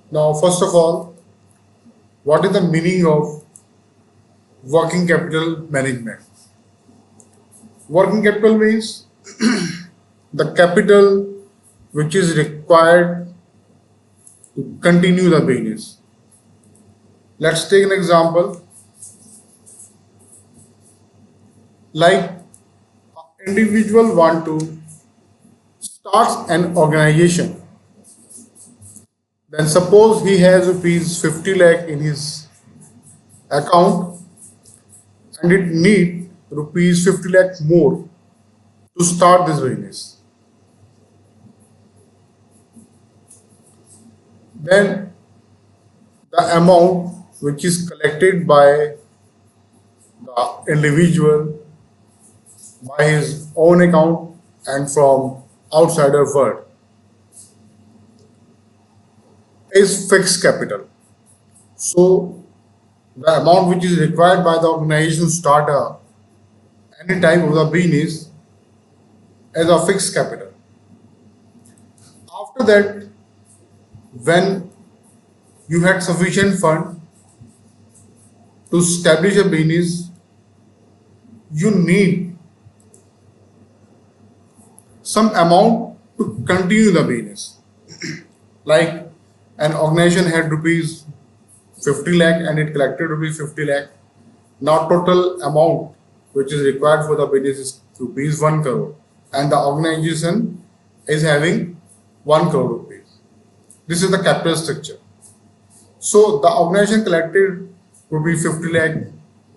Now, first of all, what is the meaning of working capital management? Working capital means the capital which is required to continue the business. Let's take an example like individual want to start an organization. Then suppose he has rupees 50 lakh in his account and it need rupees 50 lakh more to start this business. Then the amount which is collected by the individual by his own account and from outsider world is fixed capital. So the amount which is required by the organization to start any type of the business as a fixed capital. After that, when you had sufficient fund to establish a business, you need some amount to continue the business. Like an organization had rupees 50 lakh and it collected rupees 50 lakh. Now total amount which is required for the business is rupees 1 crore and the organization is having 1 crore rupees. This is the capital structure. So the organization collected rupees 50 lakh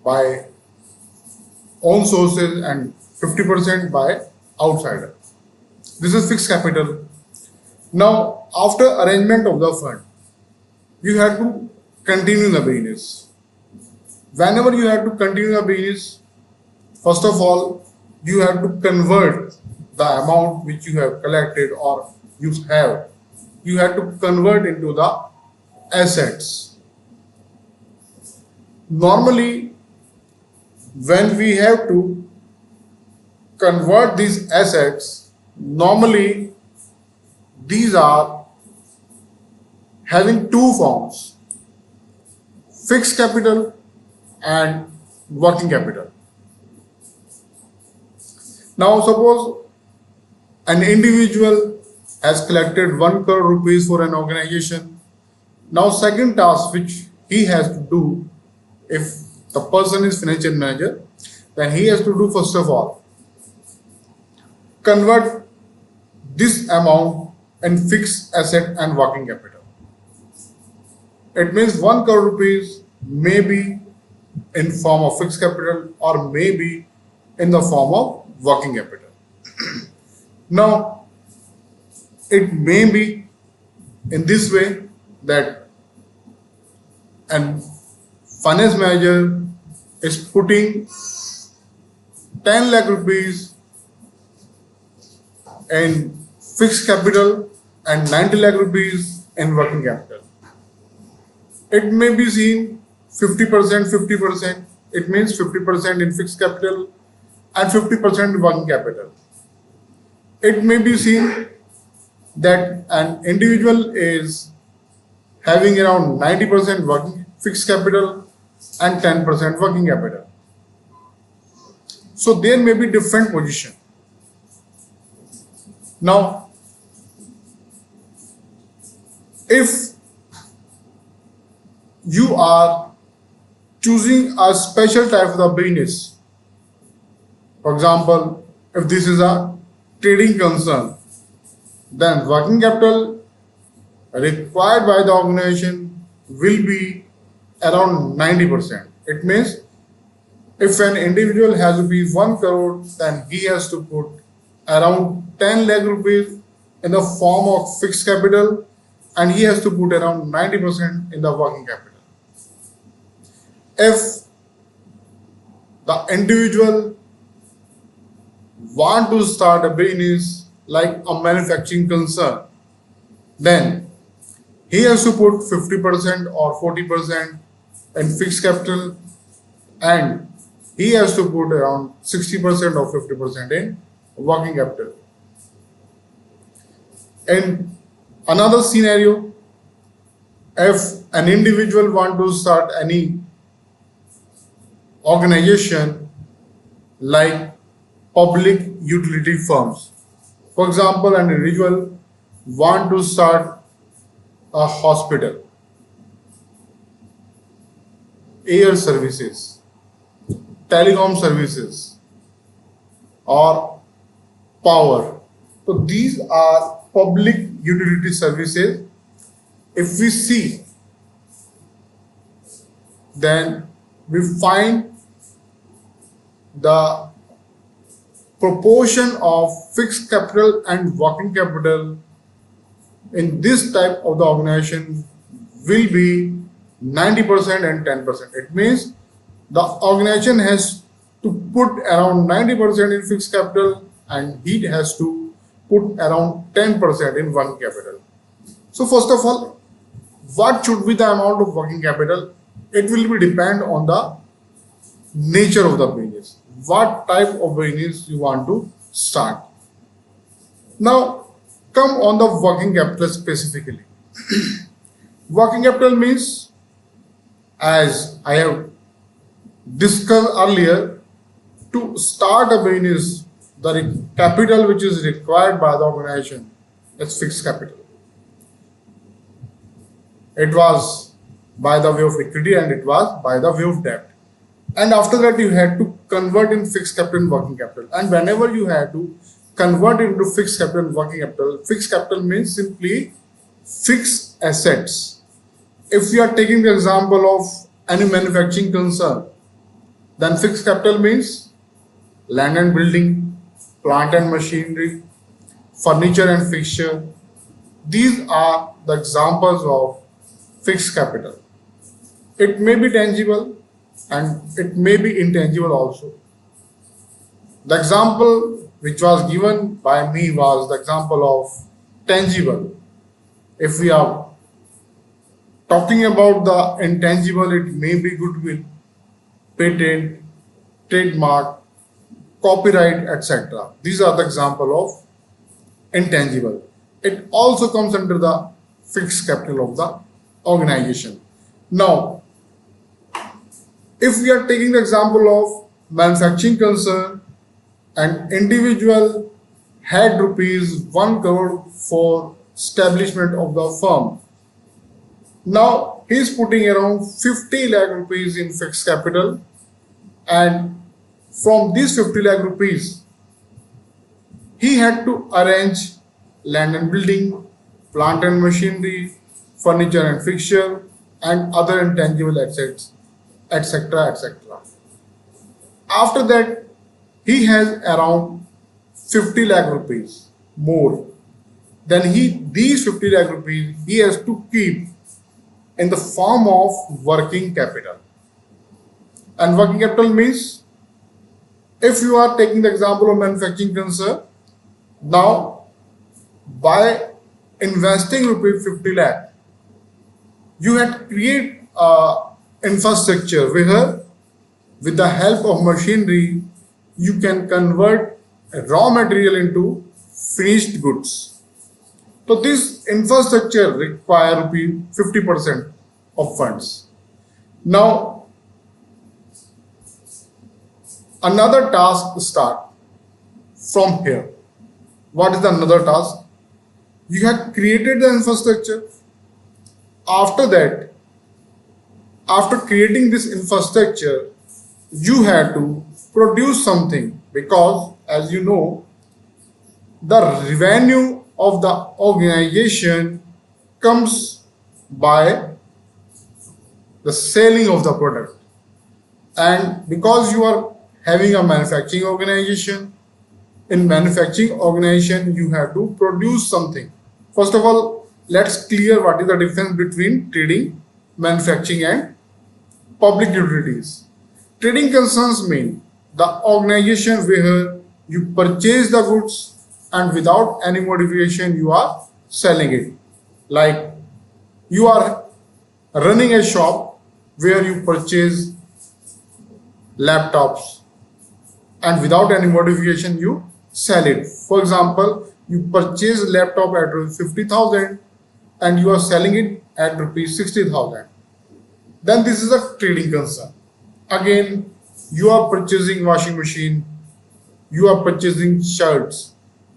by own sources and 50% by outsider. This is fixed capital. Now, after arrangement of the fund, you have to continue the business. Whenever you have to continue the business, first of all, you have to convert the amount which you have collected or you have to convert into the assets. Normally, when we have to convert these assets, normally these are having two forms, fixed capital and working capital. Now suppose an individual has collected 1 crore rupees for an organization. Now second task which he has to do, if the person is financial manager, then he has to do first of all, convert this amount in fixed asset and working capital. It means 1 crore rupees may be in form of fixed capital or may be in the form of working capital. Now, it may be in this way that an finance manager is putting 10 lakh rupees in fixed capital and 90 lakh rupees in working capital. It may be seen 50%, 50%. It means 50% in fixed capital and 50% in working capital. It may be seen that an individual is having around 90% working fixed capital and 10% working capital. So there may be different position. Now, if you are choosing a special type of the business, for example, if this is a trading concern, then working capital required by the organization will be around 90%. It means if an individual has rupees 1 crore, then he has to put around 10 lakh rupees in the form of fixed capital and he has to put around 90% in the working capital. If the individual want to start a business like a manufacturing concern, then he has to put 50% or 40% in fixed capital and he has to put around 60% or 50% in working capital. In another scenario, if an individual want to start any organization like public utility firms, for example, an individual want to start a hospital, air services, telecom services, or power. So these are public utility services. If we see, then we find the proportion of fixed capital and working capital in this type of the organization will be 90% and 10%. It means the organization has to put around 90% in fixed capital and it has to put around 10% in working capital. So first of all, what should be the amount of working capital? It will be depend on the nature of the business. What type of business you want to start. Now come on the working capital specifically. Working capital means, as I have discussed earlier, to start a business, the capital which is required by the organization is fixed capital. It was by the way of equity and it was by the way of debt. And after that you had to convert in fixed capital and working capital. And whenever you had to convert into fixed capital and working capital, fixed capital means simply fixed assets. If we are taking the example of any manufacturing concern, then fixed capital means land and building, plant and machinery, furniture and fixture. These are the examples of fixed capital. It may be tangible and it may be intangible also. The example which was given by me was the example of tangible. If we are talking about the intangible, it may be goodwill, patent, trademark, copyright, etc. These are the example of intangible. It also comes under the fixed capital of the organization. Now, if we are taking the example of manufacturing concern, an individual had rupees 1 crore for establishment of the firm. Now he is putting around 50 lakh rupees in fixed capital, and from these 50 lakh rupees he had to arrange land and building, plant and machinery, furniture and fixture, and other intangible assets, etc., etc. After that, he has around 50 lakh rupees more. Then these 50 lakh rupees he has to keep in the form of working capital. And working capital means, if you are taking the example of manufacturing concern, now by investing rupees 50 lakh, you had create infrastructure where with the help of machinery you can convert raw material into finished goods. So this infrastructure require 50% of funds. Now another task start from here. What is the another task? You have created the infrastructure. After that, after creating this infrastructure, you have to produce something, because as you know, the revenue of the organization comes by the selling of the product. And because you are having a manufacturing organization, in manufacturing organization you have to produce something. First of all, let's clear what is the difference between trading, manufacturing and public utilities. Trading concerns mean the organization where you purchase the goods and without any modification you are selling it. Like you are running a shop where you purchase laptops and without any modification you sell it. For example, you purchase laptop at 50,000 and you are selling it at rupees 60,000. Then this is a trading concern. Again, you are purchasing washing machine, you are purchasing shirts,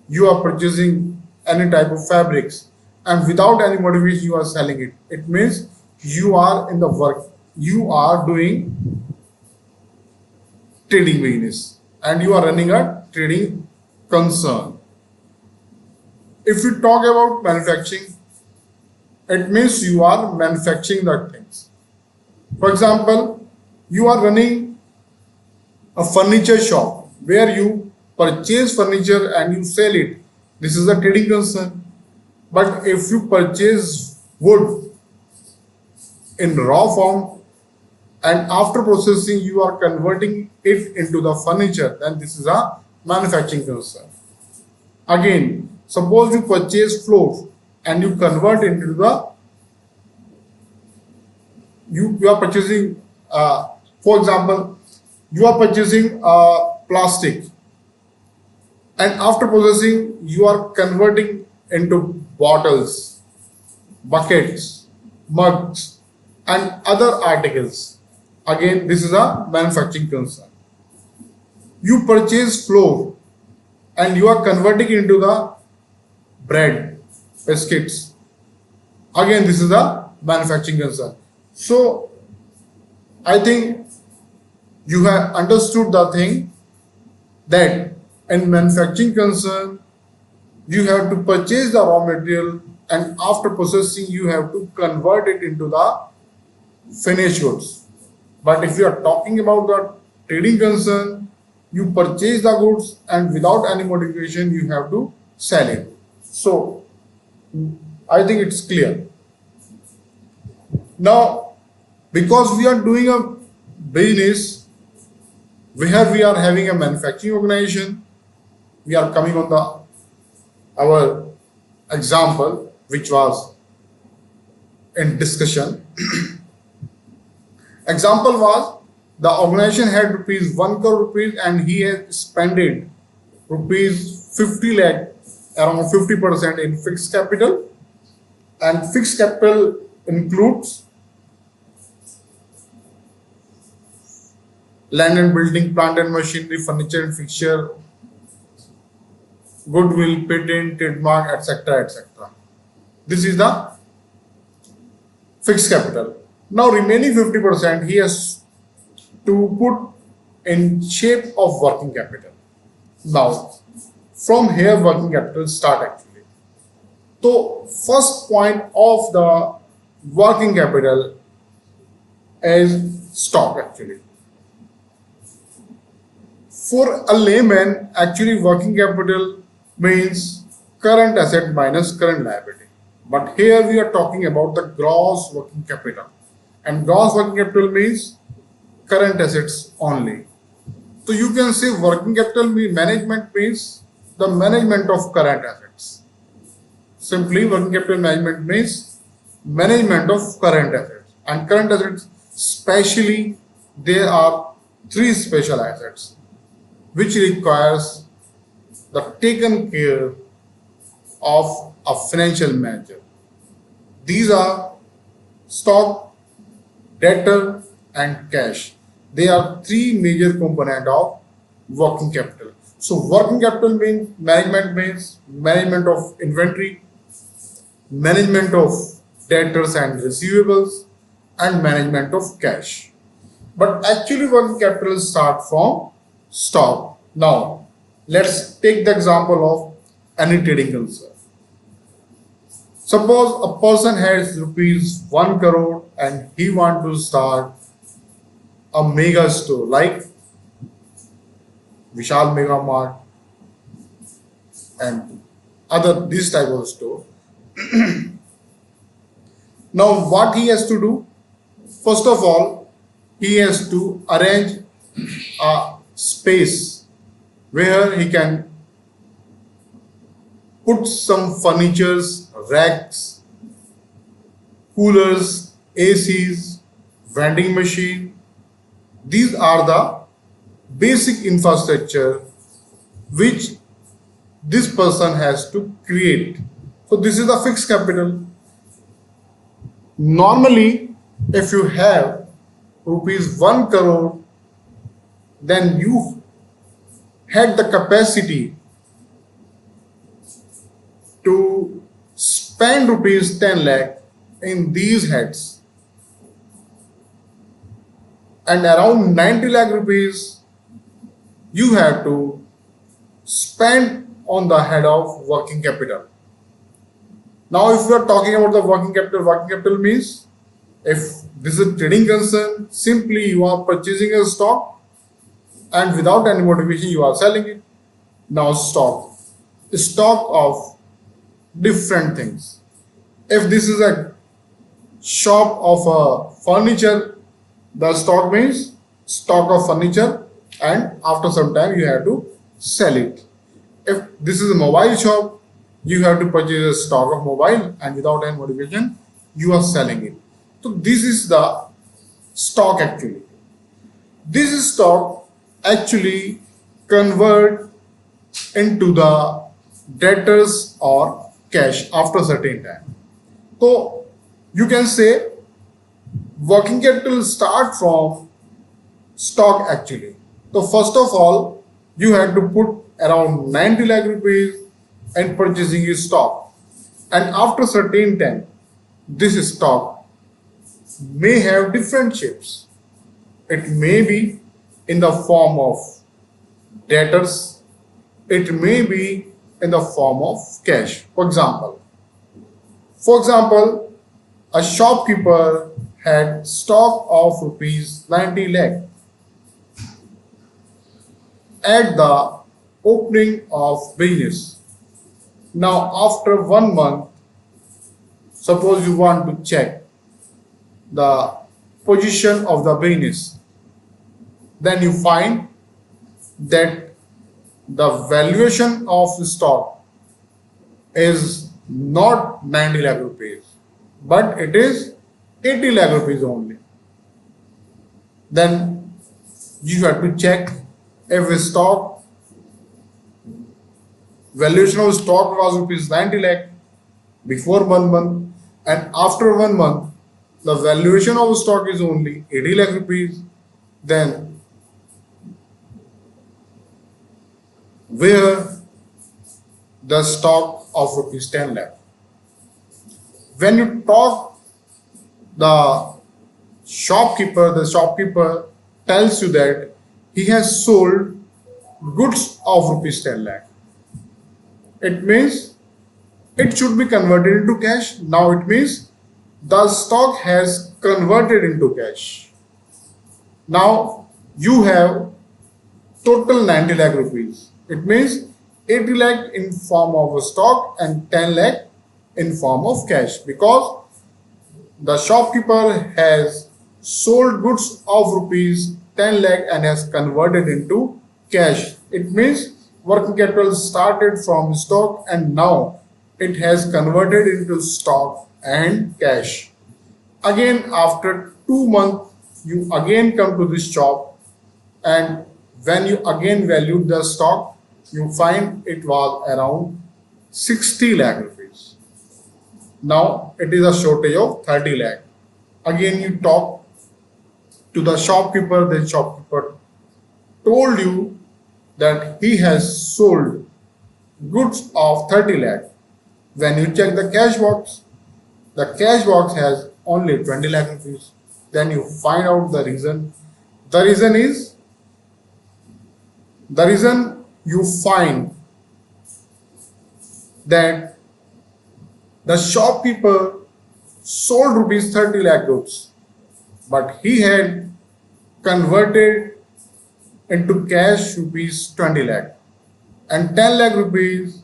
you are purchasing any type of fabrics, and without any modification you are selling it. It means you are in the work, you are doing trading business and you are running a trading concern. If we talk about manufacturing, it means you are manufacturing the things. For example, you are running a furniture shop where you purchase furniture and you sell it. This is a trading concern. But if you purchase wood in raw form and after processing you are converting it into the furniture, then this is a manufacturing concern. Again, suppose you purchase floors and you convert into the you are purchasing for example, you are purchasing plastic and after processing you are converting into bottles, buckets, mugs and other articles. Again, this is a manufacturing concern. You purchase flour and you are converting into the bread, biscuits. Again, this is a manufacturing concern. So, I think you have understood the thing that in manufacturing concern, you have to purchase the raw material and after processing, you have to convert it into the finished goods. But if you are talking about the trading concern, you purchase the goods and without any modification, you have to sell it. So, I think it's clear. Now, because we are doing a business where we are having a manufacturing organization, we are coming on our example, which was in discussion. Example was the organization had rupees 1 crore rupees and he had spent it rupees 50 lakh, around 50% in fixed capital, and fixed capital includes land and building, plant and machinery, furniture and fixture, goodwill, patent, trademark, etc., etc. This is the fixed capital. Now remaining 50% he has to put in shape of working capital. Now from here working capital start actually. So first point of the working capital is stock actually. For a layman, actually working capital means current asset minus current liability. But here we are talking about the gross working capital. And gross working capital means current assets only. So you can say working capital management means the management of current assets. Simply working capital management means management of current assets. And current assets, especially there are 3 special assets which requires the taken care of a financial manager. These are stock, debtor and cash. They are 3 major components of working capital. So working capital means management of inventory, management of debtors and receivables, and management of cash. But actually working capital starts from stock. Now let's take the example of any trading concern. Suppose a person has rupees 1 crore and he wants to start a mega store like Vishal Mega Mart and other this type of store. Now what he has to do? First of all, he has to arrange a space where he can put some furnitures, racks, coolers, ACs, vending machine. These are the basic infrastructure which this person has to create. So this is the fixed capital. Normally, if you have rupees 1 crore, then you had the capacity to spend rupees 10 lakh in these heads, and around 90 lakh rupees you have to spend on the head of working capital. Now, if we are talking about the working capital means, if this is a trading concern, simply you are purchasing a stock and without any motivation you are selling it. Now, stock of different things. If this is a shop of furniture, the stock means stock of furniture, and after some time you have to sell it. If this is a mobile shop, you have to purchase a stock of mobile, and without any motivation you are selling it. So this is the stock actually. This stock actually convert into the debtors or cash after a certain time. So you can say working capital start from stock actually. So first of all, you have to put around 90 lakh rupees and purchasing your stock, and after certain time this stock may have different shapes. It may be in the form of debtors, it may be in the form of cash. For example, a shopkeeper had stock of rupees 90 lakh at the opening of business. Now, after 1 month, suppose you want to check the position of the business, then you find that the valuation of the stock is not 90 lakh rupees, but it is 80 lakh rupees only. Then you have to check if a stock valuation of stock was rupees 90 lakh before 1 month, and after 1 month the valuation of stock is only 80 lakh rupees, then where the stock of rupees 10 lakh. When you talk the shopkeeper tells you that he has sold goods of rupees 10 lakh. It means it should be converted into cash. Now it means the stock has converted into cash. Now you have total 90 lakh rupees. It means 80 lakh in form of a stock and 10 lakh in form of cash, because the shopkeeper has sold goods of rupees 10 lakh and has converted into cash. It means working capital started from stock and now it has converted into stock and cash. Again, after 2 months, you again come to this shop, and when you again valued the stock, you find it was around 60 lakh rupees. Now it is a shortage of 30 lakh. Again, you talk to the shopkeeper. The shopkeeper told you that he has sold goods of 30 lakh. When you check the cash box has only 20 lakh rupees. Then you find out the reason. The reason you find that the shopkeeper sold rupees 30 lakh goods, but he had converted into cash rupees 20 lakh, and 10 lakh rupees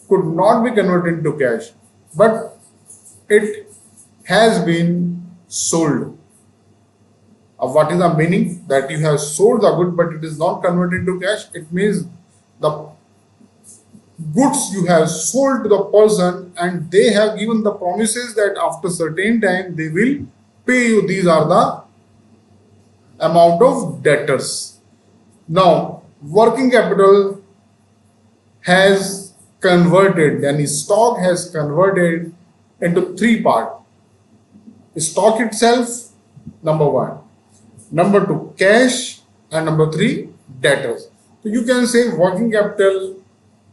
could not be converted into cash, but it has been sold. What is the meaning? That you have sold the good but it is not converted into cash. It means the goods you have sold to the person and they have given the promises that after certain time they will pay you. These are the amount of debtors. Now working capital has converted, and stock has converted into three parts. stock itself, number one. Number two, cash, and number three, debtors. So you can say working capital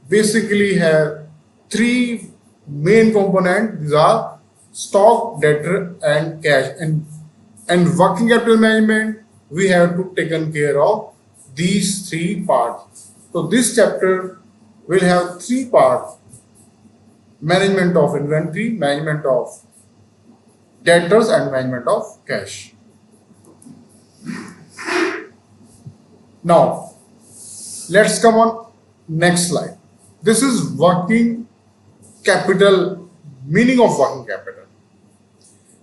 basically have three main components. These are stock, debtor, and cash. And working capital management, we have to taken care of these three parts. So this chapter will have three parts: management of inventory, management of debtors, and management of cash. Now, let's come on next slide. This is working capital, meaning of working capital.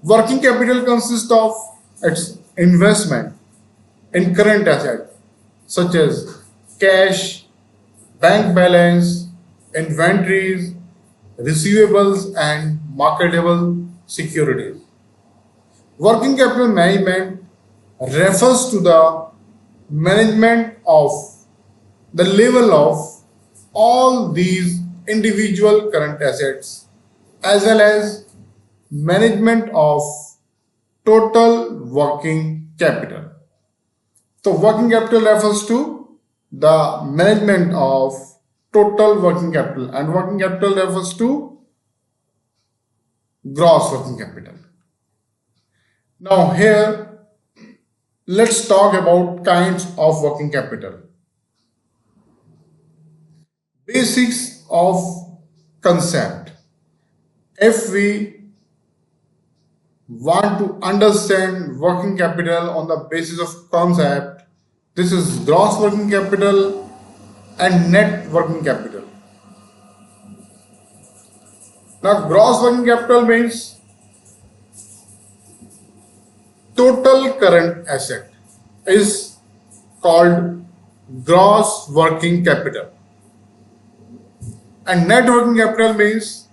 Working capital consists of its investment in current assets such as cash, bank balance, inventories, receivables, and marketable securities. Working capital management refers to the management of the level of all these individual current assets as well as management of total working capital. So working capital refers to the management of total working capital, and working capital refers to gross working capital. Now here let's talk about kinds of working capital. Basics of concept. If we want to understand working capital on the basis of concept, this is gross working capital and net working capital. Now, gross working capital means total current asset is called gross working capital, and net working capital means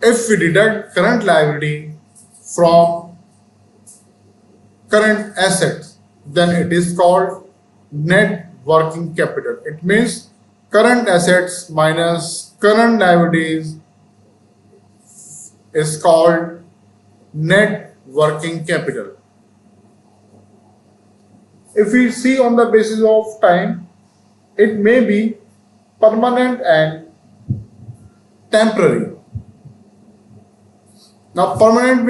if we deduct current liability from current assets, then it is called net working capital. It means current assets minus current liabilities is called net working capital. If we see on the basis of time, it may be permanent and temporary. Now, permanent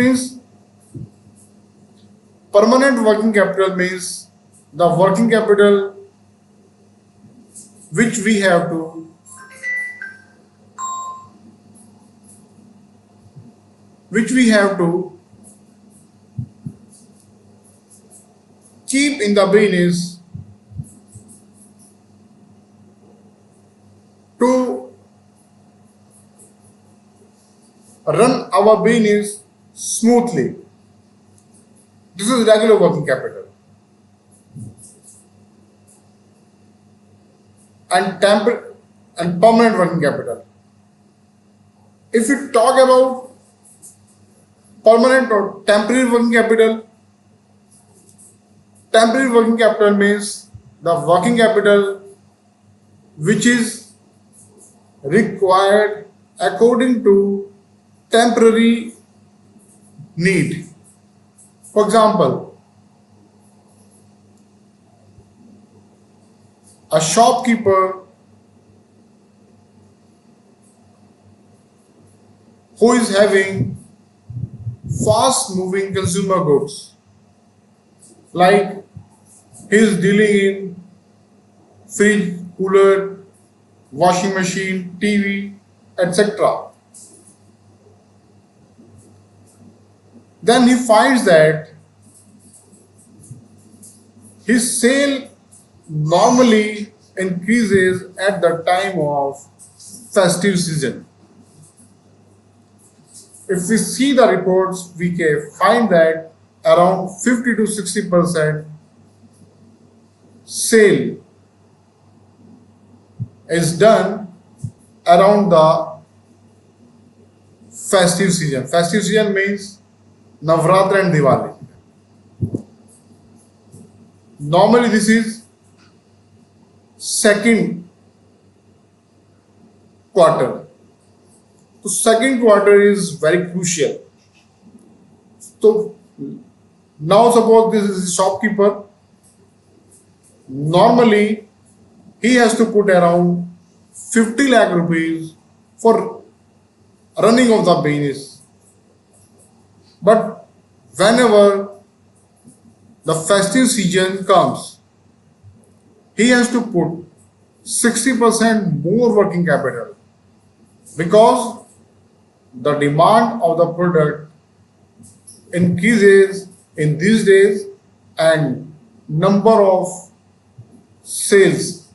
working capital means the working capital which we have to keep in the business to run our business smoothly. This is regular working capital. And permanent working capital. If we talk about permanent or temporary working capital means the working capital which is required according to temporary need. For example, a shopkeeper who is having fast moving consumer goods, like he is dealing in fridge, cooler, washing machine, TV, etc. Then he finds that his sale normally increases at the time of festive season. If we see the reports, we can find that around 50 to 60% sale is done around the festive season. Festive season means Navratra and Diwali. Normally this is second quarter. So second quarter is very crucial. So now suppose this is a shopkeeper. Normally he has to put around 50 lakh rupees for running of the business. But whenever the festive season comes, he has to put 60% more working capital because the demand of the product increases in these days and number of sales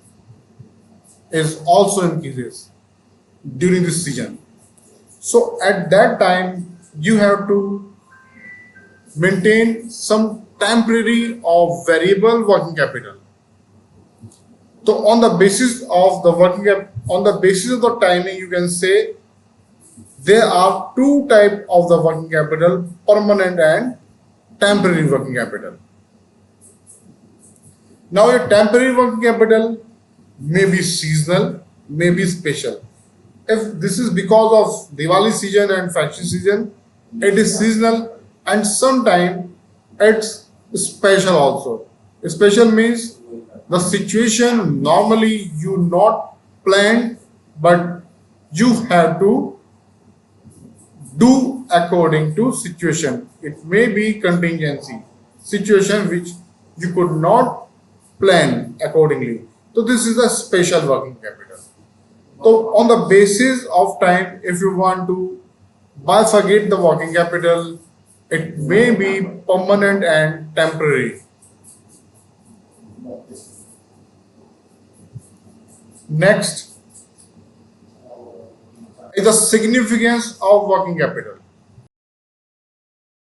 is also increases during this season. So at that time you have to maintain some temporary or variable working capital. So on the basis of the on the basis of the timing, you can say there are two types of the working capital: permanent and temporary working capital. Now, your temporary working capital may be seasonal, may be special. If this is because of Diwali season and fashion season, it is seasonal, and sometimes it's special also. Special means the situation normally you not planned, but you have to do according to situation. It may be contingency situation which you could not plan accordingly. So this is a special working capital. So on the basis of time, if you want to bifurcate the working capital, it may be permanent and temporary. Next is the significance of working capital.